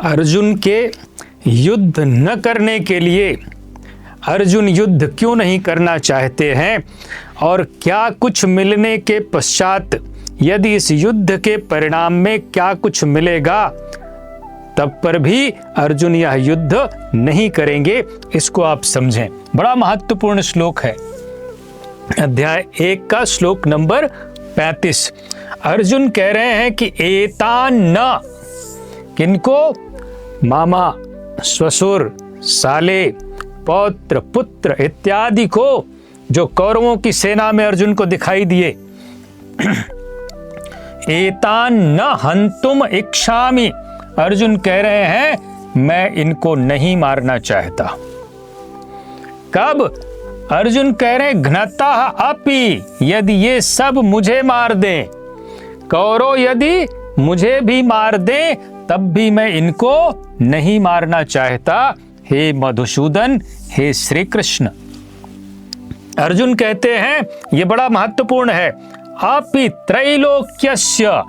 अर्जुन के युद्ध न करने के लिए अर्जुन युद्ध क्यों नहीं करना चाहते हैं, और क्या कुछ मिलने के पश्चात यदि इस युद्ध के परिणाम में क्या कुछ मिलेगा तब पर भी अर्जुन यह युद्ध नहीं करेंगे। इसको आप समझें। बड़ा महत्वपूर्ण श्लोक है, अध्याय 1 का श्लोक नंबर 35। अर्जुन कह रहे हैं कि एतान न, किनको? मामा, ससुर, साले, पौत्र, पुत्र इत्यादि को, जो कौरवों की सेना में अर्जुन को दिखाई दिए। एतान न हंतुम इच्छामि, अर्जुन कह रहे हैं मैं इनको नहीं मारना चाहता। कब? अर्जुन कह रहे हैं घ्नता अपि, यदि ये सब मुझे मार दें, कौरव यदि मुझे भी मार दें तब भी मैं इनको नहीं मारना चाहता। हे मधुसूदन, हे श्री कृष्ण। अर्जुन कहते हैं, ये बड़ा महत्वपूर्ण है, अपि त्रैलोक्यस्य,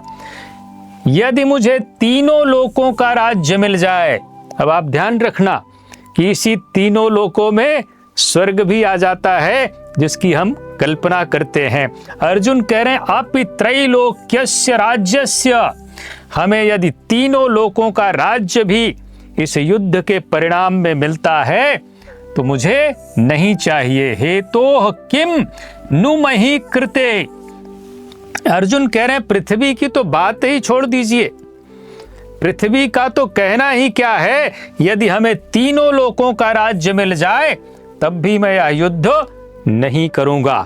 यदि मुझे तीनों लोकों का राज्य मिल जाए। अब आप ध्यान रखना कि इसी तीनों लोकों में स्वर्ग भी आ जाता है जिसकी हम कल्पना करते हैं। अर्जुन कह रहे हैं अपि त्रैलोक्यस्य राज्यस्य, हमें यदि तीनों लोकों का राज्य भी इस युद्ध के परिणाम में मिलता है तो मुझे नहीं चाहिए। हेतोः किम नु मही कृते, अर्जुन कह रहे हैं पृथ्वी की तो बात ही छोड़ दीजिए, पृथ्वी का तो कहना ही क्या है, यदि हमें तीनों लोकों का राज्य मिल जाए तब भी मैं यह युद्ध नहीं करूंगा।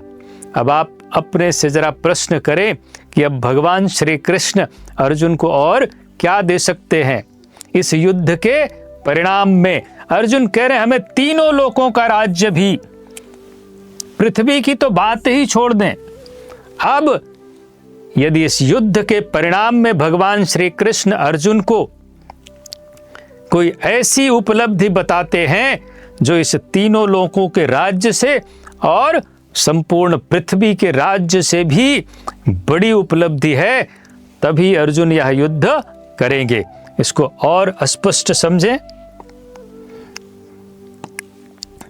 अब आप अपने से जरा प्रश्न करें कि अब भगवान श्री कृष्ण अर्जुन को और क्या दे सकते हैं इस युद्ध के परिणाम में। अर्जुन कह रहे हैं हमें तीनों लोकों का राज्य भी, पृथ्वी की तो बात ही छोड़ दें। अब यदि इस युद्ध के परिणाम में भगवान श्री कृष्ण अर्जुन को कोई ऐसी उपलब्धि बताते हैं जो इस तीनों लोकों के राज्य से और संपूर्ण पृथ्वी के राज्य से भी बड़ी उपलब्धि है, तभी अर्जुन यह युद्ध करेंगे। इसको और स्पष्ट समझें।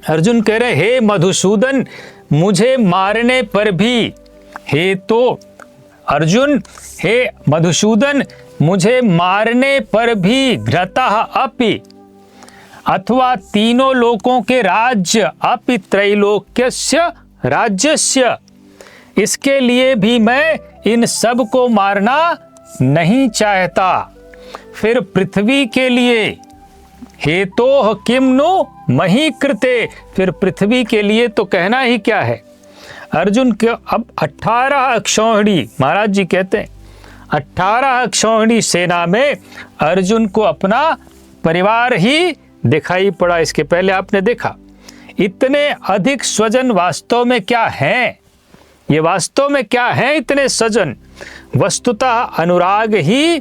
अर्जुन कह रहे हे मधुसूदन, मुझे मारने पर भी, हे तो अर्जुन, हे मधुसूदन, मुझे मारने पर भी घ्नतः अपि, अथवा तीनों लोकों के राज्य, अपि त्रैलोक्यस्य राज्यस्य, इसके लिए भी मैं इन सब को मारना नहीं चाहता। फिर पृथ्वी के लिए, हेतोः किम नु मही कृते, फिर पृथ्वी के लिए तो कहना ही क्या है। अर्जुन के अब 18 अक्षौहिणी, महाराज जी कहते हैं 18 अक्षौहिणी सेना में अर्जुन को अपना परिवार ही दिखाई पड़ा। इसके पहले आपने देखा इतने अधिक स्वजन वास्तव में क्या हैं, ये वास्तव में क्या हैं इतने स्वजन, वस्तुतः अनुराग ही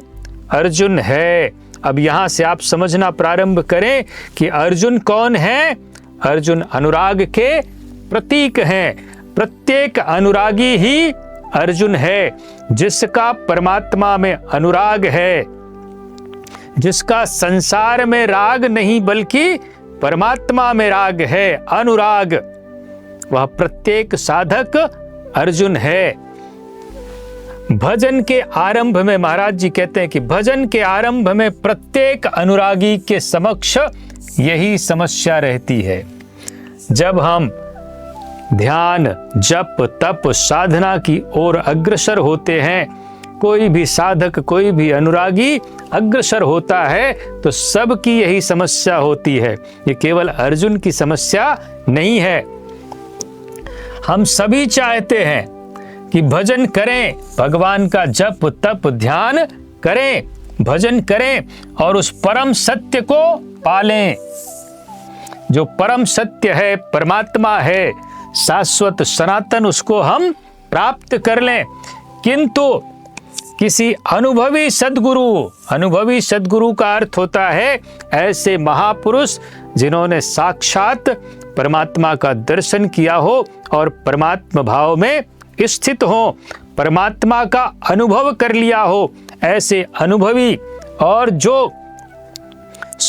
अर्जुन है। अब यहां से आप समझना प्रारंभ करें कि अर्जुन कौन है। अर्जुन अनुराग के प्रतीक हैं। प्रत्येक अनुरागी ही अर्जुन है, जिसका परमात्मा में अनुराग है, जिसका संसार में राग नहीं बल्कि परमात्मा में राग है, अनुराग, वह प्रत्येक साधक अर्जुन है। भजन के आरंभ में महाराज जी कहते हैं कि भजन के आरंभ में प्रत्येक अनुरागी के समक्ष यही समस्या रहती है। जब हम ध्यान, जप, तप, साधना की ओर अग्रसर होते हैं, कोई भी साधक, कोई भी अनुरागी अग्रसर होता है तो सबकी यही समस्या होती है। ये केवल अर्जुन की समस्या नहीं है। हम सभी चाहते हैं कि भजन करें, भगवान का जप, तप, ध्यान करें, भजन करें और उस परम सत्य को पालें। जो परम सत्य है, परमात्मा है, शाश्वत सनातन, उसको हम प्राप्त कर लें। किंतु किसी अनुभवी सद्गुरु, अनुभवी सद्गुरु का अर्थ होता है ऐसे महापुरुष जिन्होंने साक्षात परमात्मा का दर्शन किया हो और परमात्मा भाव में स्थित हो, परमात्मा का अनुभव कर लिया हो, ऐसे अनुभवी और जो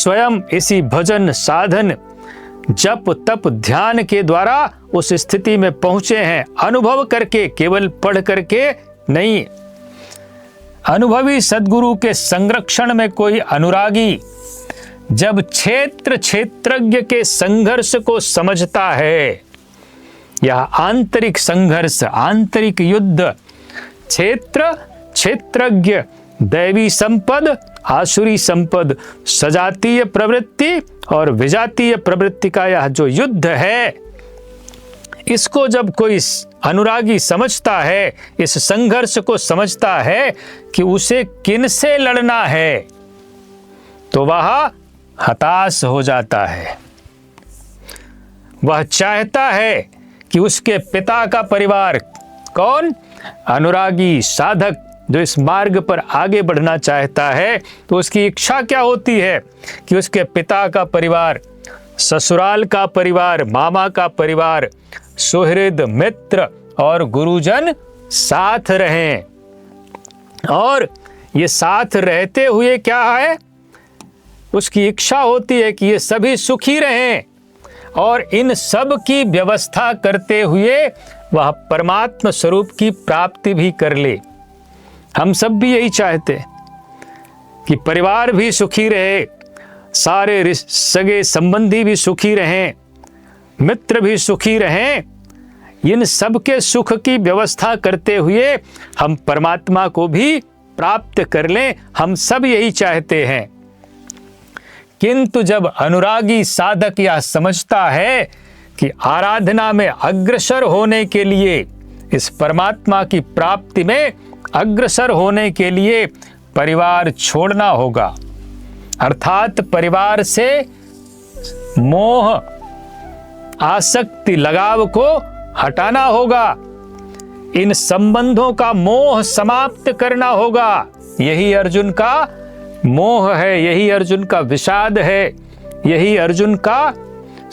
स्वयं इसी भजन साधन जप तप ध्यान के द्वारा उस स्थिति में पहुंचे हैं, अनुभव करके, केवल पढ़ करके नहीं। अनुभवी सद्गुरु के संरक्षण में कोई अनुरागी जब क्षेत्रज्ञ के संघर्ष को समझता है, यह आंतरिक संघर्ष, आंतरिक युद्ध, क्षेत्रज्ञ, दैवी संपद, आसुरी संपद, सजातीय प्रवृत्ति और विजातीय प्रवृत्ति का यह जो युद्ध है, इसको जब कोई अनुरागी समझता है, इस संघर्ष को समझता है कि उसे किनसे लड़ना है, तो वह हताश हो जाता है। वह चाहता है कि उसके पिता का परिवार, कौन? अनुरागी साधक जो इस मार्ग पर आगे बढ़ना चाहता है, तो उसकी इच्छा क्या होती है कि उसके पिता का परिवार, ससुराल का परिवार, मामा का परिवार, सुहृद मित्र और गुरुजन साथ रहें। और ये साथ रहते हुए क्या है, उसकी इच्छा होती है कि ये सभी सुखी रहें और इन सब की व्यवस्था करते हुए वह परमात्मा स्वरूप की प्राप्ति भी कर ले। हम सब भी यही चाहते कि परिवार भी सुखी रहे, सारे सगे संबंधी भी सुखी रहें, मित्र भी सुखी रहें। इन सब के सुख की व्यवस्था करते हुए हम परमात्मा को भी प्राप्त कर लें, हम सब यही चाहते हैं। किंतु जब अनुरागी साधक यह समझता है कि आराधना में अग्रसर होने के लिए, इस परमात्मा की प्राप्ति में अग्रसर होने के लिए परिवार छोड़ना होगा, अर्थात परिवार से मोह, आसक्ति, लगाव को हटाना होगा, इन संबंधों का मोह समाप्त करना होगा। यही अर्जुन का मोह है, यही अर्जुन का विषाद है, यही अर्जुन का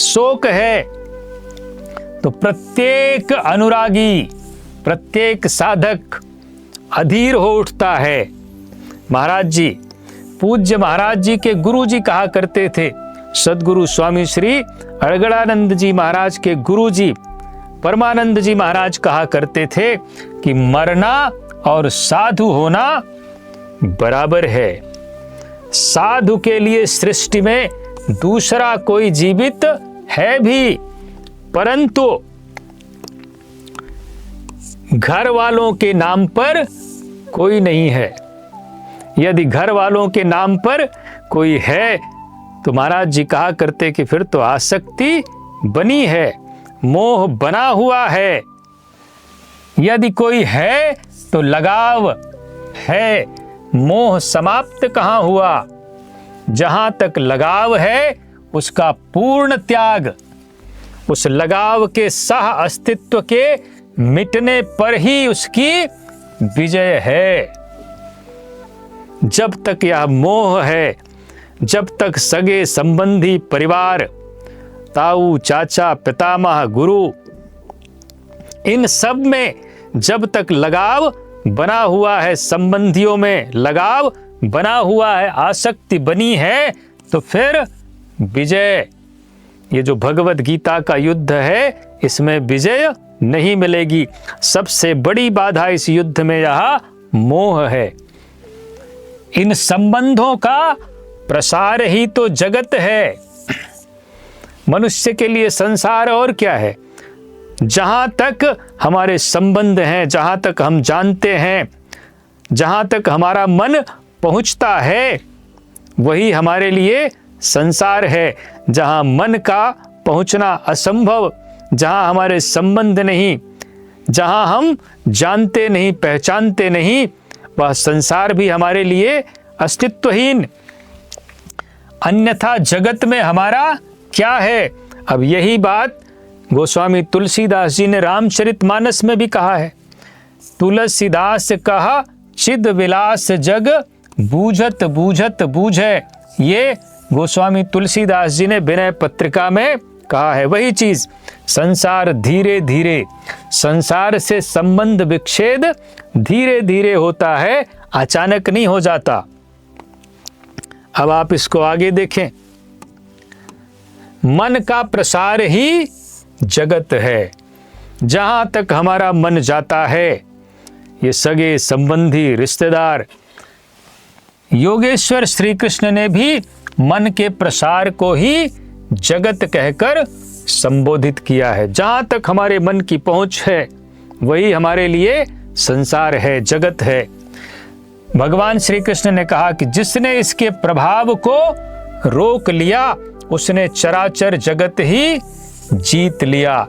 शोक है। तो प्रत्येक अनुरागी, प्रत्येक साधक अधीर हो उठता है। महाराज जी, पूज्य महाराज जी के गुरु जी कहा करते थे, सद्गुरु स्वामी श्री अड़गड़ानंद जी महाराज के गुरु जी परमानंद जी महाराज कहा करते थे कि मरना और साधु होना बराबर है। साधु के लिए सृष्टि में दूसरा कोई जीवित है भी, परंतु घर वालों के नाम पर कोई नहीं है। यदि घर वालों के नाम पर कोई है तो महाराज जी कहा करते कि फिर तो आसक्ति बनी है, मोह बना हुआ है। यदि कोई है तो लगाव है, मोह समाप्त कहाँ हुआ? जहां तक लगाव है उसका पूर्ण त्याग, उस लगाव के सह अस्तित्व के मिटने पर ही उसकी विजय है। जब तक यह मोह है, जब तक सगे संबंधी, परिवार, ताऊ, चाचा, पितामह, गुरु, इन सब में जब तक लगाव बना हुआ है, संबंधियों में लगाव बना हुआ है, आसक्ति बनी है, तो फिर विजय, ये जो भगवत गीता का युद्ध है, इसमें विजय नहीं मिलेगी। सबसे बड़ी बाधा इस युद्ध में यह मोह है। इन संबंधों का प्रसार ही तो जगत है। मनुष्य के लिए संसार और क्या है? जहां तक हमारे संबंध हैं, जहां तक हम जानते हैं, जहां तक हमारा मन पहुंचता है, वही हमारे लिए संसार है। जहां मन का पहुंचना असंभव, जहां हमारे संबंध नहीं, जहां हम जानते नहीं, पहचानते नहीं, वह संसार भी हमारे लिए अस्तित्वहीन। अन्यथा जगत में हमारा क्या है? अब यही बात गोस्वामी तुलसीदास जी ने रामचरितमानस में भी कहा है। तुलसीदास कहा चिद विलास जग बूझत बूझत बूझे। ये गोस्वामी तुलसीदास जी ने विनय पत्रिका में कहा है। वही चीज, संसार धीरे धीरे, संसार से संबंध विच्छेद धीरे धीरे होता है, अचानक नहीं हो जाता। अब आप इसको आगे देखें। मन का प्रसार ही जगत है। जहां तक हमारा मन जाता है, ये सगे संबंधी रिश्तेदार, योगेश्वर श्री कृष्ण ने भी मन के प्रसार को ही जगत कहकर संबोधित किया है। जहां तक हमारे मन की पहुंच है वही हमारे लिए संसार है, जगत है। भगवान श्री कृष्ण ने कहा कि जिसने इसके प्रभाव को रोक लिया उसने चराचर जगत ही जीत लिया।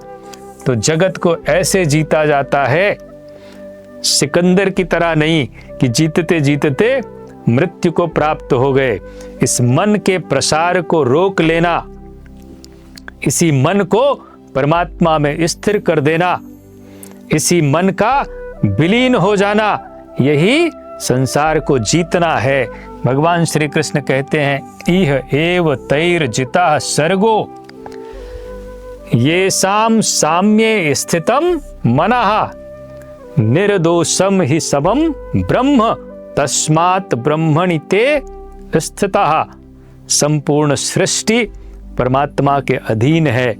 तो जगत को ऐसे जीता जाता है, सिकंदर की तरह नहीं कि जीतते जीतते मृत्यु को प्राप्त हो गए। इस मन के प्रसार को रोक लेना, इसी मन को परमात्मा में स्थिर कर देना, इसी मन का विलीन हो जाना, यही संसार को जीतना है। भगवान श्री कृष्ण कहते हैं इह एव तैर जिता सर्गो ये साम साम्ये स्थितम मनः निर्दोषम ही समम ब्रह्म तस्मात् ब्रह्मणि ते स्थितः। संपूर्ण सृष्टि परमात्मा के अधीन है।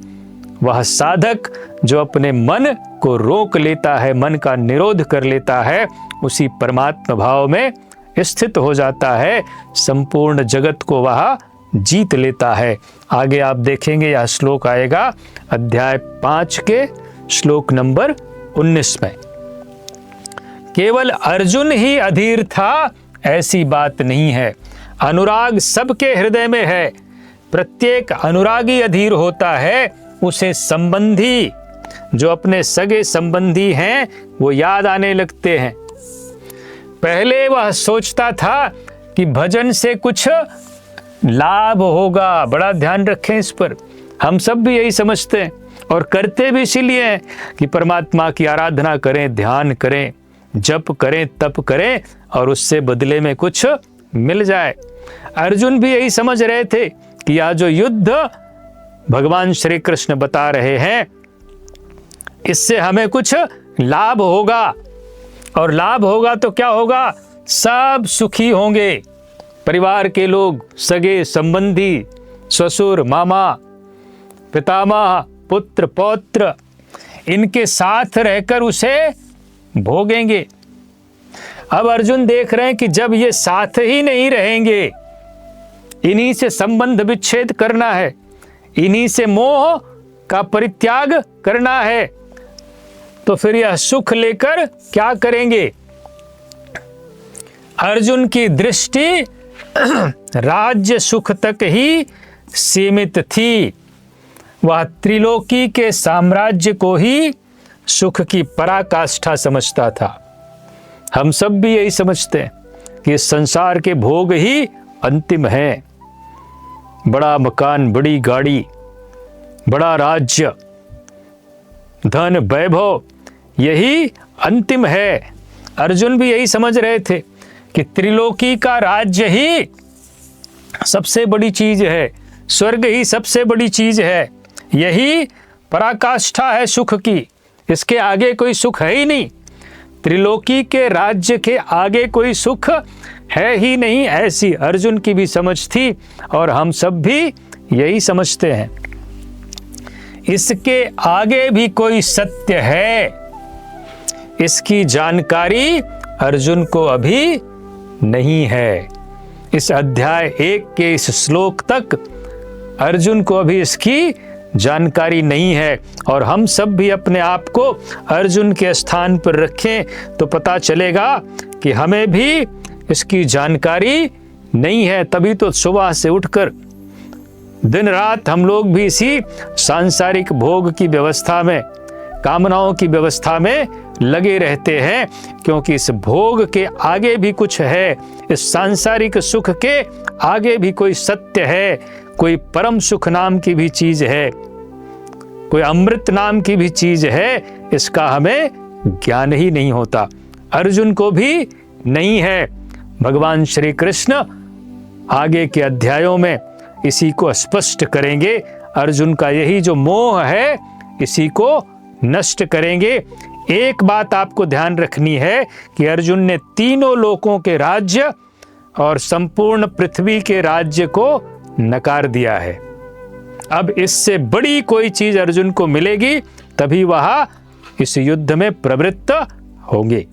वह साधक जो अपने मन को रोक लेता है, मन का निरोध कर लेता है, उसी परमात्मा भाव में स्थित हो जाता है, संपूर्ण जगत को वह जीत लेता है। आगे आप देखेंगे यह श्लोक आएगा अध्याय 5 के श्लोक नंबर 19 में। केवल अर्जुन ही अधीर था ऐसी बात नहीं है। अनुराग सबके हृदय में है। प्रत्येक अनुरागी अधीर होता है। उसे संबंधी, जो अपने सगे संबंधी हैं, वो याद आने लगते हैं। पहले वह सोचता था कि भजन से कुछ लाभ होगा। बड़ा ध्यान रखें इस पर। हम सब भी यही समझते हैं और करते भी इसीलिए हैं कि परमात्मा की आराधना करें, ध्यान करें, जप करें, तप करें और उससे बदले में कुछ मिल जाए। अर्जुन भी यही समझ रहे थे कि यह जो युद्ध भगवान श्री कृष्ण बता रहे हैं, इससे हमें कुछ लाभ होगा। और लाभ होगा तो क्या होगा? सब सुखी होंगे। परिवार के लोग, सगे संबंधी, ससुर, मामा, पितामह, पुत्र, पौत्र, इनके साथ रहकर उसे भोगेंगे। अब अर्जुन देख रहे हैं कि जब ये साथ ही नहीं रहेंगे, इन्हीं से संबंध विच्छेद करना है, इन्हीं से मोह का परित्याग करना है, तो फिर यह सुख लेकर क्या करेंगे? अर्जुन की दृष्टि राज्य सुख तक ही सीमित थी। वह त्रिलोकी के साम्राज्य को ही सुख की पराकाष्ठा समझता था। हम सब भी यही समझते हैं कि संसार के भोग ही अंतिम है। बड़ा मकान, बड़ी गाड़ी, बड़ा राज्य, धन, वैभव, यही अंतिम है। अर्जुन भी यही समझ रहे थे कि त्रिलोकी का राज्य ही सबसे बड़ी चीज है, स्वर्ग ही सबसे बड़ी चीज है, यही पराकाष्ठा है सुख की। इसके आगे कोई सुख है ही नहीं। त्रिलोकी के राज्य के आगे कोई सुख है ही नहीं, ऐसी अर्जुन की भी समझ थी और हम सब भी यही समझते हैं। इसके आगे भी कोई सत्य है, इसकी जानकारी अर्जुन को अभी नहीं है। इस अध्याय 1 के इस श्लोक तक अर्जुन को अभी इसकी जानकारी नहीं है। और हम सब भी अपने आप को अर्जुन के स्थान पर रखें तो पता चलेगा कि हमें भी इसकी जानकारी नहीं है। तभी तो सुबह से उठकर दिन रात हम लोग भी इसी सांसारिक भोग की व्यवस्था में, कामनाओं की व्यवस्था में लगे रहते हैं, क्योंकि इस भोग के आगे भी कुछ है। इस सांसारिक सुख के आगे भी कोई सत्य है, कोई परम सुख नाम की भी चीज है, कोई अमृत नाम की भी चीज है। इसका हमें ज्ञान ही नहीं होता। अर्जुन को भी नहीं है। भगवान श्री कृष्ण आगे के अध्यायों में इसी को स्पष्ट करेंगे। अर्जुन का यही जो मोह है, इसी को नष्ट करेंगे। एक बात आपको ध्यान रखनी है कि अर्जुन ने तीनों लोकों के राज्य और संपूर्ण पृथ्वी के राज्य को नकार दिया है। अब इससे बड़ी कोई चीज अर्जुन को मिलेगी, तभी वह इस युद्ध में प्रवृत्त होंगे।